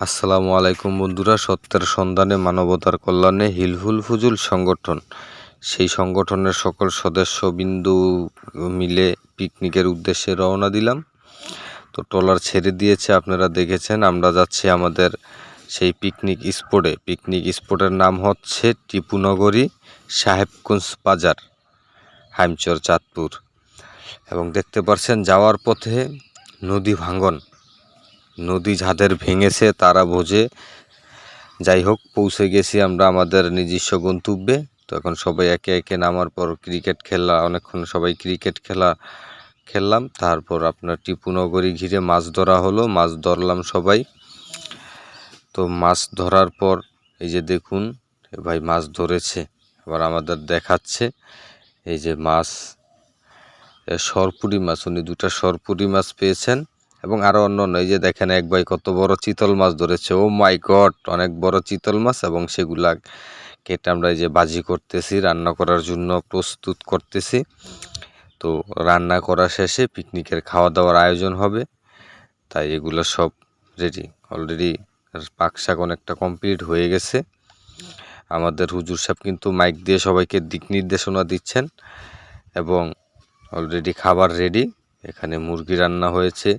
আসসালামু আলাইকুম বন্ধুরা, সত্যের সন্ধানে মানবতার কল্যাণে হিলফুল ফুজুল সংগঠন, সেই সংগঠনের সকল সদস্যবিন্দু মিলে পিকনিকের উদ্দেশ্যে রওনা দিলাম। তো ট্রলার ছেড়ে দিয়েছে, আপনারা দেখেছেন। আমরা যাচ্ছি আমাদের সেই পিকনিক স্পটে। পিকনিক স্পটের নাম হচ্ছে টিপুনগরী সাহেবগঞ্জ বাজার, হাইমচর, চাঁদপুর। এবং দেখতে পাচ্ছেন যাওয়ার পথে নদী ভাঙ্গন, নদী যাদের ভেঙেছে তারা বোঝে। যাই হোক, পৌঁছে গেছি আমরা আমাদের নিজস্ব গন্তব্যে। তো এখন সবাই একে একে নামার পর ক্রিকেট খেলা, অনেকক্ষণ সবাই ক্রিকেট খেললাম। তারপর আপনার টিপুনগরী ঘিরে মাছ ধরা হলো, মাছ ধরলাম সবাই। তো মাছ ধরার পর এই যে দেখুন ভাই মাছ ধরেছে, আবার আমাদের দেখাচ্ছে। এই যে মাছ, সরপুরি মাছ, উনি দুটা সরপুরি মাছ পেয়েছেন এবং আরও অন্য এই যে দেখেন এক ভাই কত বড় চিতল মাছ ধরেছে। ও মাই গড, অনেক বড় চিতল মাছ। এবং সেগুলা কেটে আমরা এই যে ভাজি করতেছি, রান্না করার জন্য প্রস্তুত করতেছি। তো রান্না করা শেষে পিকনিকের খাওয়া দাওয়ার আয়োজন হবে, তাই এগুলো সব রেডি। অলরেডি পাক শাক অনেকটা কমপ্লিট হয়ে গেছে। আমাদের হুজুর সাহেব কিন্তু মাইক দিয়ে সবাইকে দিক নির্দেশনা দিচ্ছেন এবং অলরেডি খাবার রেডি। এখানে মুরগি রান্না হয়েছে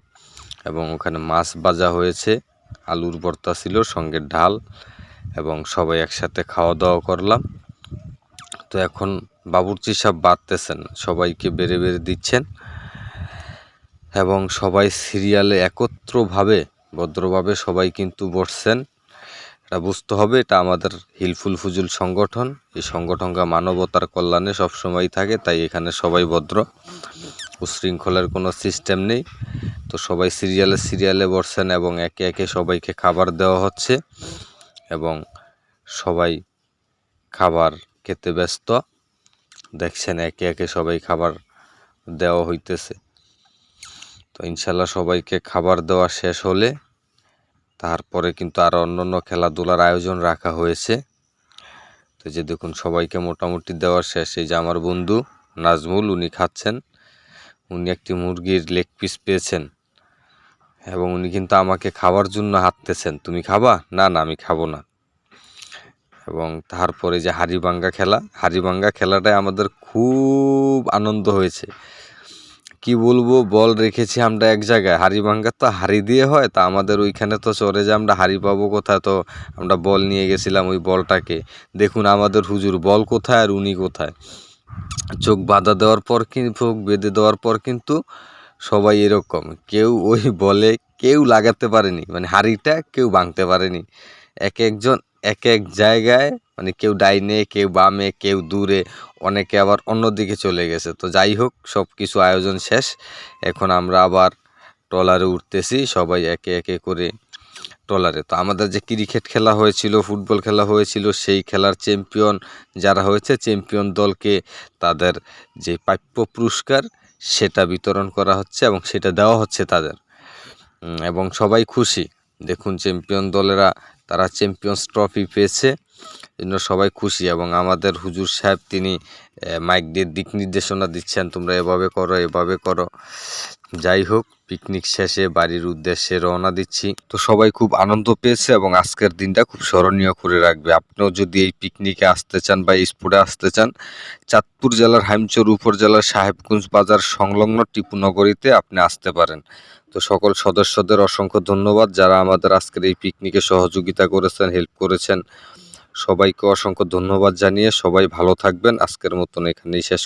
এবং ওখানে মাছ ভাজা হয়েছে, আলুর ভর্তা ছিল, সঙ্গে ডাল, এবং সবাই একসাথে খাওয়া দাওয়া করলাম। তো এখন বাবুর্চি সাহেব বাড়তেছেন, সবাইকে বেড়ে বেড়ে দিচ্ছেন এবং সবাই সিরিয়ালে একত্রভাবে ভদ্রভাবে সবাই কিন্তু বসছেন। এটা বুঝতে হবে, এটা আমাদের হিলফুল ফুজুল সংগঠন। এই সংগঠনটা মানবতার কল্যাণে সবসময় থাকে, তাই এখানে সবাই ভদ্র, উশৃঙ্খলের কোনো সিস্টেম নেই। তো সবাই সিরিয়ালে বসছেন এবং একে একে সবাইকে খাবার দেওয়া হচ্ছে এবং সবাই খাবার খেতে ব্যস্ত। দেখছেন একে একে সবাই খাবার দেওয়া হইতেছে। তো ইনশাল্লাহ সবাইকে খাবার দেওয়া শেষ হলে তারপরে কিন্তু আরও অন্যান্য খেলাধুলার আয়োজন রাখা হয়েছে। তো যে দেখুন সবাইকে মোটামুটি দেওয়া শেষ। এই যে আমার বন্ধু নাজমুল, উনি খাচ্ছেন। উনি একটি মুরগির লেগ পিস পেয়েছেন এবং উনি কিন্তু আমাকে খাওয়ার জন্য হাঁটতেছেন, তুমি খাবা? না না, আমি খাবো না। এবং তারপরে যে হাড়িভাঙ্গা খেলাটায় আমাদের খুব আনন্দ হয়েছে। কি বলবো, বল রেখেছি আমরা এক জায়গায়, হাড়িভাঙ্গা তো হাড়ি দিয়ে হয়, তা আমাদের ওইখানে তো চরে যে আমরা হাড়ি পাবো কোথায়, তো আমরা বল নিয়ে গেছিলাম ওই বলটাকে। দেখুন আমাদের হুজুর বল কোথায় আর উনি কোথায়। চোখ বেঁধে দেওয়ার পর কিন্তু সবাই এরকম, কেউ ওই বলে কেউ লাগাতে পারেনি, মানে হাড়িটা কেউ ভাঙতে পারেনি। একজন এক এক জায়গায়, মানে কেউ ডাইনে, কেউ বামে, কেউ দূরে, অনেকে আবার অন্যদিকে চলে গেছে। তো যাই হোক, সব কিছু আয়োজন শেষ। এখন আমরা আবার ট্রলারে উঠতেছি সবাই একে একে করে ট্রলারে। তো আমাদের যে ক্রিকেট খেলা হয়েছিল, ফুটবল খেলা হয়েছিল, সেই খেলার চ্যাম্পিয়ন যারা হয়েছে, চ্যাম্পিয়ন দলকে তাদের যে প্রাপ্য পুরস্কার সেটা বিতরণ করা হচ্ছে এবং সেটা দেওয়া হচ্ছে তাদের। এবং সবাই খুশি। দেখুন চ্যাম্পিয়ন দলেরা, তারা চ্যাম্পিয়ন্স ট্রফি পেয়েছে, জন্য সবাই খুশি। এবং আমাদের হুজুর সাহেব তিনি মাইক দিয়ে দিক নির্দেশনা দিচ্ছেন, তোমরা এভাবে করো, এভাবে করো। যাই হোক, পিকনিক শেষে বাড়ির উদ্দেশ্যে রওনা দিচ্ছি। তো সবাই খুব আনন্দ পেয়েছে এবং আজকের দিনটা খুব স্মরণীয় করে রাখবে। আপনিও যদি এই পিকনিকে আসতে চান বা এই স্পটে আসতে চান, চাঁদপুর জেলার হাইমচর উপজেলার সাহেবগঞ্জ বাজার সংলগ্ন টিপুনগরীতে আপনি আসতে পারেন। তো সকল সদস্যদের অসংখ্য ধন্যবাদ যারা আমাদের আজকের এই পিকনিকে সহযোগিতা করেছেন, হেল্প করেছেন। সবাইকে অসংখ্য ধন্যবাদ জানিয়ে সবাই ভালো থাকবেন। আজকের মতন এখানেই শেষ।